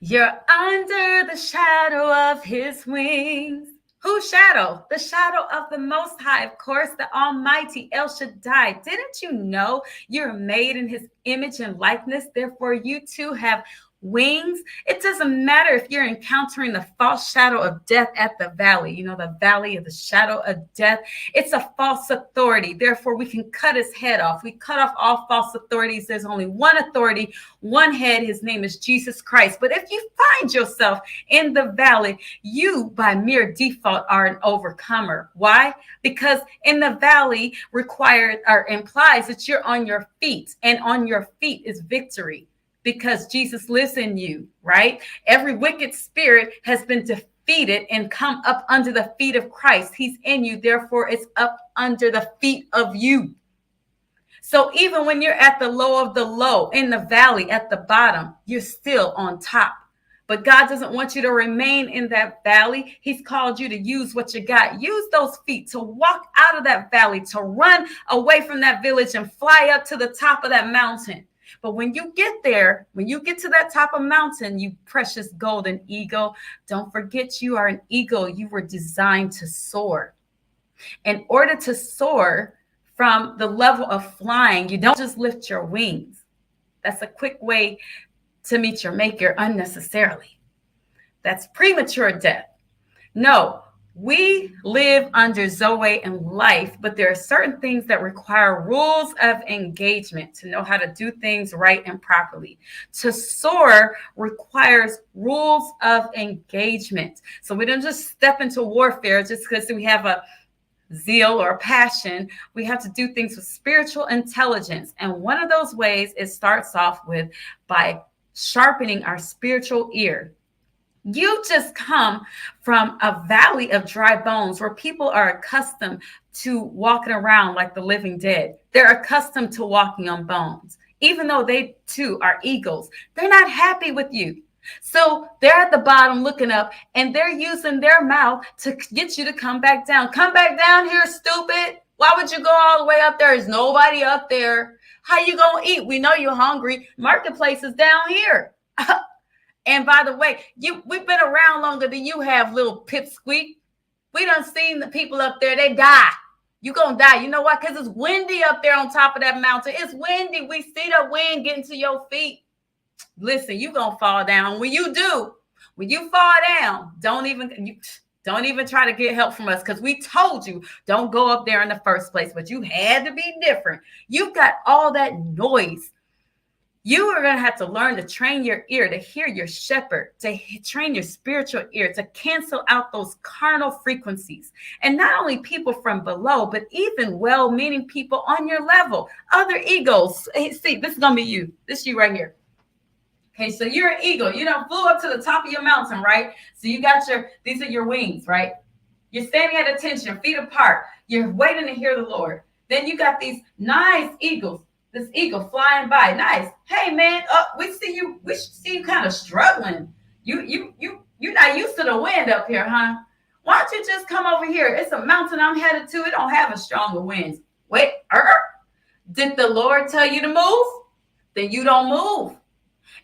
You're under the shadow of his wings. Whose shadow? The shadow of the Most High, of course, the Almighty El Shaddai. Didn't you know you're made in his image and likeness? Therefore, you too have wings. It doesn't matter if you're encountering the false shadow of death at the valley, the valley of the shadow of death. It's a false authority. Therefore, we can cut his head off. We cut off all false authorities. There's only one authority, one head. His name is Jesus Christ. But if you find yourself in the valley, you by mere default are an overcomer. Why? Because in the valley required or implies that you're on your feet, and on your feet is victory, because Jesus lives in you, right? Every wicked spirit has been defeated and come up under the feet of Christ. He's in you, therefore it's up under the feet of you. So even when you're at the low of the low, in the valley at the bottom, you're still on top. But God doesn't want you to remain in that valley. He's called you to use what you got. Use those feet to walk out of that valley, to run away from that village and fly up to the top of that mountain. But when you get there, when you get to that top of mountain, you precious golden eagle, don't forget you are an eagle. You were designed to soar. In order to soar from the level of flying, you don't just lift your wings. That's a quick way to meet your maker unnecessarily. That's premature death. No, we live under Zoe and life, but there are certain things that require rules of engagement to know how to do things right and properly. To soar requires rules of engagement. So we don't just step into warfare just because we have a zeal or passion. We have to do things with spiritual intelligence. And one of those ways, it starts off with by sharpening our spiritual ear. You just come from a valley of dry bones where people are accustomed to walking around like the living dead. They're accustomed to walking on bones. Even though they too are eagles, they're not happy with you. So they're at the bottom looking up, and they're using their mouth to get you to come back down. Come back down here, stupid. Why would you go all the way up there? There's nobody up there. How you gonna eat? We know you're hungry. Marketplace is down here. And by the way, we've been around longer than you have, little pipsqueak. We done seen the people up there, they die. You gonna die. You know why? Because it's windy up there on top of that mountain. It's windy. We see the wind getting to your feet. Listen, you gonna fall down. When you do, when you fall down, don't even try to get help from us, because we told you don't go up there in the first place. But you had to be different. You've got all that noise. You are going to have to learn to train your ear to hear your shepherd, to train your spiritual ear to cancel out those carnal frequencies. And not only people from below, but even well-meaning people on your level, other egos. Hey, see, this is going to be you. This is you right here. Okay, so you're an eagle. You done flew up to the top of your mountain, right? So you got these are your wings, right? You're standing at attention, feet apart. You're waiting to hear the Lord. Then you got these nice eagles. This eagle flying by. Nice. Hey man, we see you kind of struggling. You're not used to the wind up here, huh? Why don't you just come over here? It's a mountain I'm headed to. It don't have a stronger winds. Wait, did the Lord tell you to move? Then you don't move.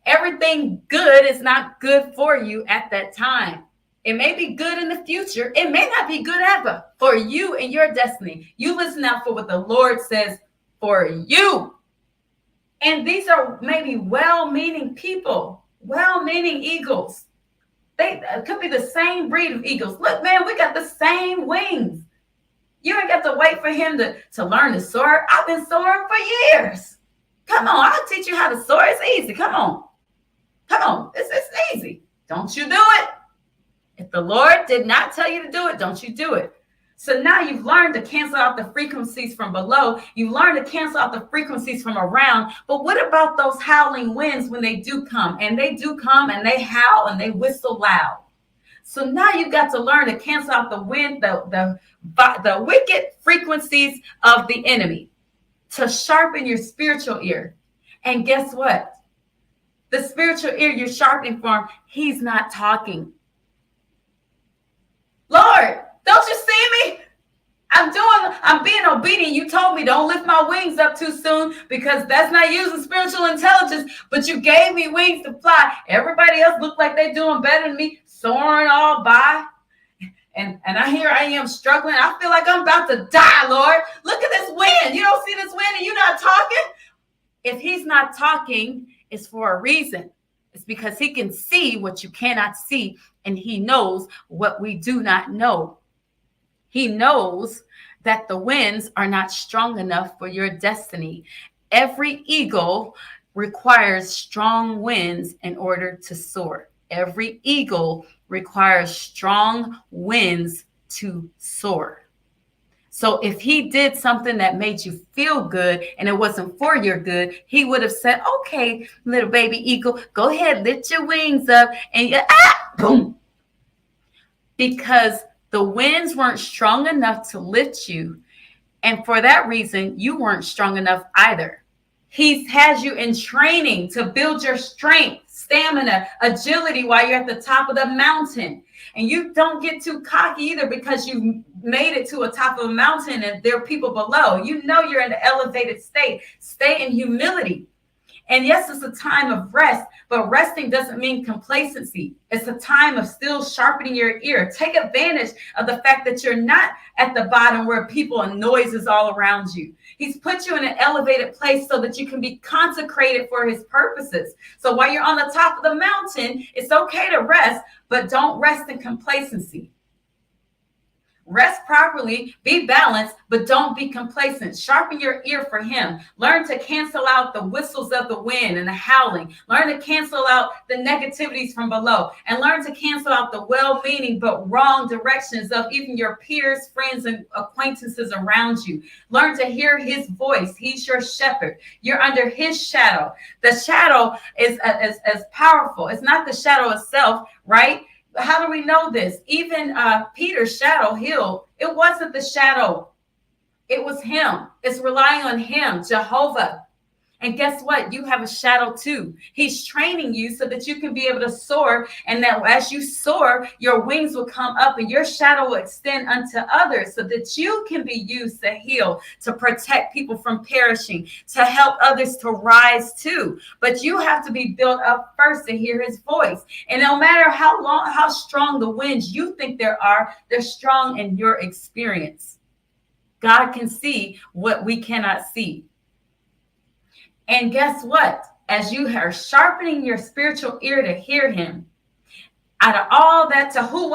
Everything good is not good for you at that time. It may be good in the future. It may not be good ever for you and your destiny. You listen out for what the Lord says for you. And these are maybe well-meaning people, well-meaning eagles. They could be the same breed of eagles. Look, man, we got the same wings. You ain't got to wait for him to learn to soar. I've been soaring for years. Come on, I'll teach you how to soar. It's easy. Come on. It's easy. Don't you do it. If the Lord did not tell you to do it, don't you do it. So now you've learned to cancel out the frequencies from below. You've learned to cancel out the frequencies from around. But what about those howling winds when they do come? And they do come and they howl and they whistle loud. So now you've got to learn to cancel out the wind, the wicked frequencies of the enemy, to sharpen your spiritual ear. And guess what? The spiritual ear you're sharpening for him, he's not talking. Lord, don't you see me? I'm being obedient. You told me don't lift my wings up too soon because that's not using spiritual intelligence, but you gave me wings to fly. Everybody else look like they're doing better than me, soaring all by. And I am struggling. I feel like I'm about to die, Lord. Look at this wind. You don't see this wind and you're not talking? If he's not talking, it's for a reason. It's because he can see what you cannot see, and he knows what we do not know. He knows that the winds are not strong enough for your destiny. Every eagle requires strong winds in order to soar. Every eagle requires strong winds to soar. So if he did something that made you feel good and it wasn't for your good, he would have said, okay, little baby eagle, go ahead, lift your wings up and boom. Because the winds weren't strong enough to lift you. And for that reason, you weren't strong enough either. He has you in training to build your strength, stamina, agility while you're at the top of the mountain. And you don't get too cocky either because you made it to a top of a mountain and there are people below. You know you're in an elevated state. Stay in humility. And yes, it's a time of rest, but resting doesn't mean complacency. It's a time of still sharpening your ear. Take advantage of the fact that you're not at the bottom where people and noise is all around you. He's put you in an elevated place so that you can be consecrated for his purposes. So while you're on the top of the mountain, it's okay to rest, but don't rest in complacency. Rest properly, be balanced, but don't be complacent. Sharpen your ear for him. Learn to cancel out the whistles of the wind and the howling. Learn to cancel out the negativities from below. And learn to cancel out the well-meaning but wrong directions of even your peers, friends, and acquaintances around you. Learn to hear his voice. He's your shepherd. You're under his shadow. The shadow is as powerful. It's not the shadow itself, right? How do we know this? Even Peter's shadow healed. It wasn't the shadow. It was him. It's relying on him, Jehovah. And guess what? You have a shadow too. He's training you so that you can be able to soar. And that as you soar, your wings will come up and your shadow will extend unto others so that you can be used to heal, to protect people from perishing, to help others to rise too. But you have to be built up first to hear his voice. And no matter how strong the winds you think there are, they're strong in your experience. God can see what we cannot see. And guess what? As you are sharpening your spiritual ear to hear him, out of all that to who,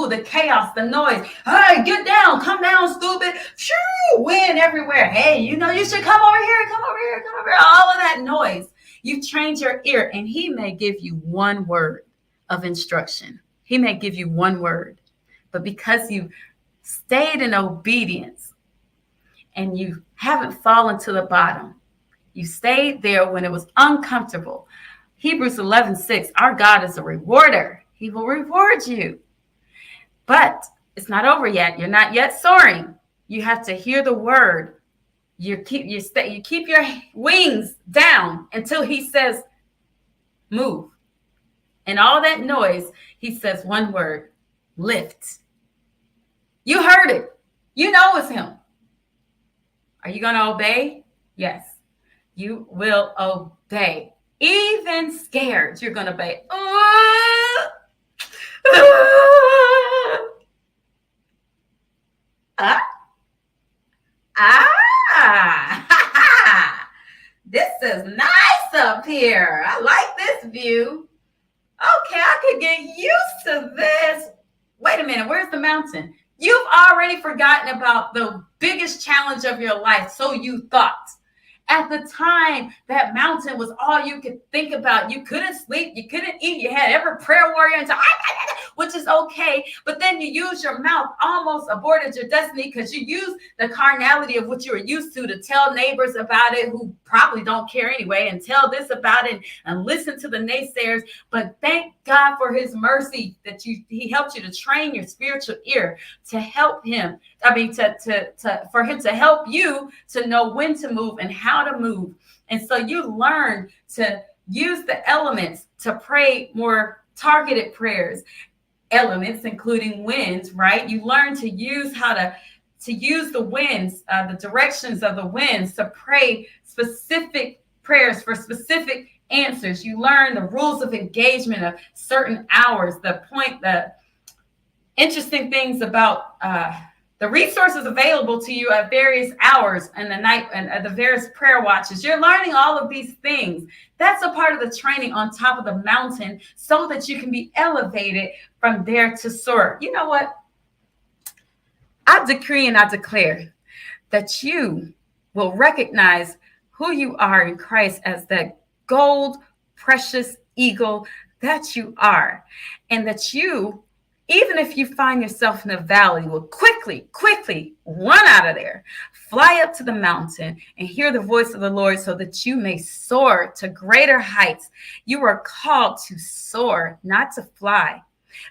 the chaos, the noise, hey, get down, come down, stupid, shoo, wind everywhere. Hey, you know, you should come over here, all of that noise. You've trained your ear, and he may give you one word of instruction. He may give you one word, but because you stayed in obedience and you haven't fallen to the bottom, you stayed there when it was uncomfortable. Hebrews 11:6, our God is a rewarder. He will reward you. But it's not over yet. You're not yet soaring. You have to hear the word. You keep your wings down until he says, move. And all that noise, he says one word, lift. You heard it. You know it's him. Are you going to obey? Yes. You will obey. Even scared, you're going to obey. This is nice up here. I like this view. Okay, I could get used to this. Wait a minute, where's the mountain? You've already forgotten about the biggest challenge of your life, so you thought. At the time, that mountain was all you could think about. You couldn't sleep. You couldn't eat. You had every prayer warrior, which is okay. But then you use your mouth, almost aborted your destiny because you use the carnality of what you were used to tell neighbors about it who probably don't care anyway, and tell this about it and listen to the naysayers. But thank God for his mercy that he helped you to train your spiritual ear to help him. For him to help you to know when to move and how to move. And so you learn to use the elements to pray more targeted prayers, elements including winds, right? You learn to use how to to use the winds, the directions of the winds to pray specific prayers for specific answers. You learn the rules of engagement of certain hours, the interesting things about the resources available to you at various hours in the night and at the various prayer watches. You're learning all of these things. That's a part of the training on top of the mountain so that you can be elevated from there to soar. You know what? I decree and I declare that you will recognize who you are in Christ as that gold, precious eagle that you are, and that you, even if you find yourself in a valley, will quickly run out of there, fly up to the mountain and hear the voice of the Lord so that you may soar to greater heights. You are called to soar, not to fly,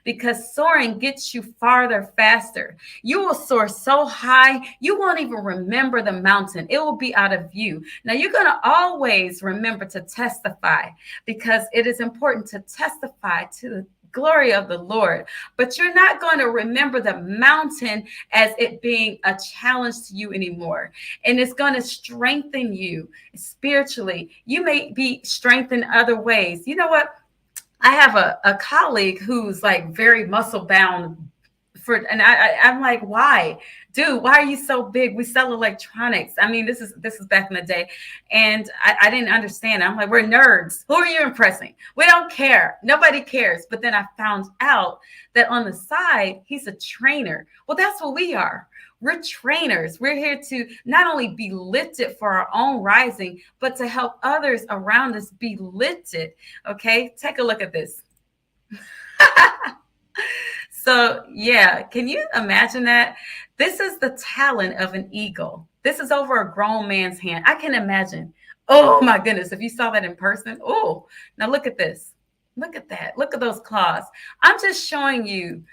because soaring gets you farther faster. You will soar so high, you won't even remember the mountain. It will be out of view. Now, you're going to always remember to testify, because it is important to testify to the glory of the Lord, but you're not going to remember the mountain as it being a challenge to you anymore. And it's going to strengthen you spiritually. You may be strengthened other ways. You know what? I have a colleague who's like very muscle bound and I'm like, why? Dude, why are you so big? We sell electronics. I mean, this is back in the day. And I didn't understand. I'm like, we're nerds. Who are you impressing? We don't care. Nobody cares. But then I found out that on the side, he's a trainer. Well, that's what we are. We're trainers. We're here to not only be lifted for our own rising, but to help others around us be lifted. Okay, take a look at this. So, yeah, can you imagine that? This is the talent of an eagle. This is over a grown man's hand. I can imagine. Oh, my goodness. If you saw that in person. Oh, now look at this. Look at that. Look at those claws. I'm just showing you.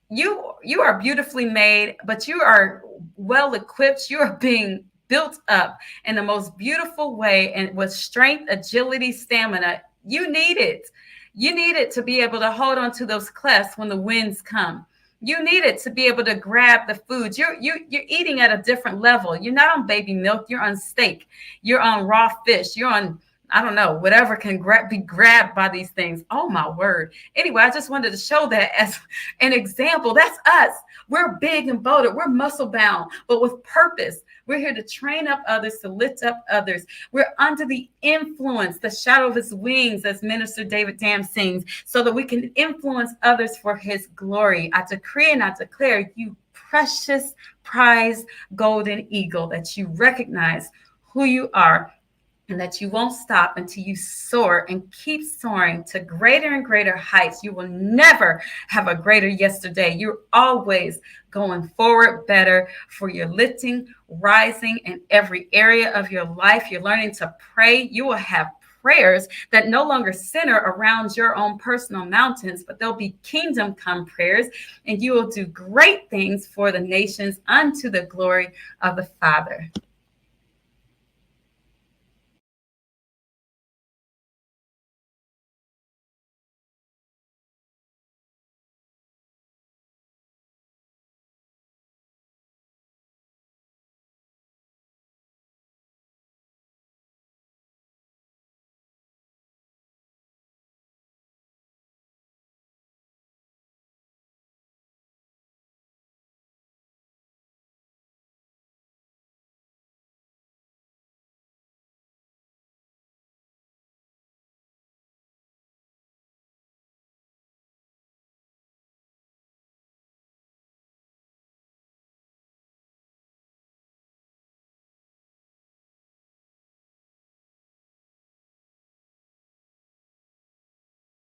You are beautifully made, but you are well equipped. You are being built up in the most beautiful way, and with strength, agility, stamina. You need it. You need it to be able to hold on to those clefts when the winds come. You need it to be able to grab the food. You're eating at a different level. You're not on baby milk. You're on steak. You're on raw fish. You're on, I don't know, whatever can be grabbed by these things. Oh, my word. Anyway, I just wanted to show that as an example. That's us. We're big and bolded. We're muscle bound, but with purpose. We're here to train up others, to lift up others. We're under the influence, the shadow of his wings, as Minister David Dam sings, so that we can influence others for his glory. I decree and I declare, you precious, prized golden eagle, that you recognize who you are, and that you won't stop until you soar and keep soaring to greater and greater heights. You will never have a greater yesterday. You're always going forward better, for your lifting, rising in every area of your life. You're learning to pray. You will have prayers that no longer center around your own personal mountains, but they'll be kingdom come prayers, and you will do great things for the nations unto the glory of the Father.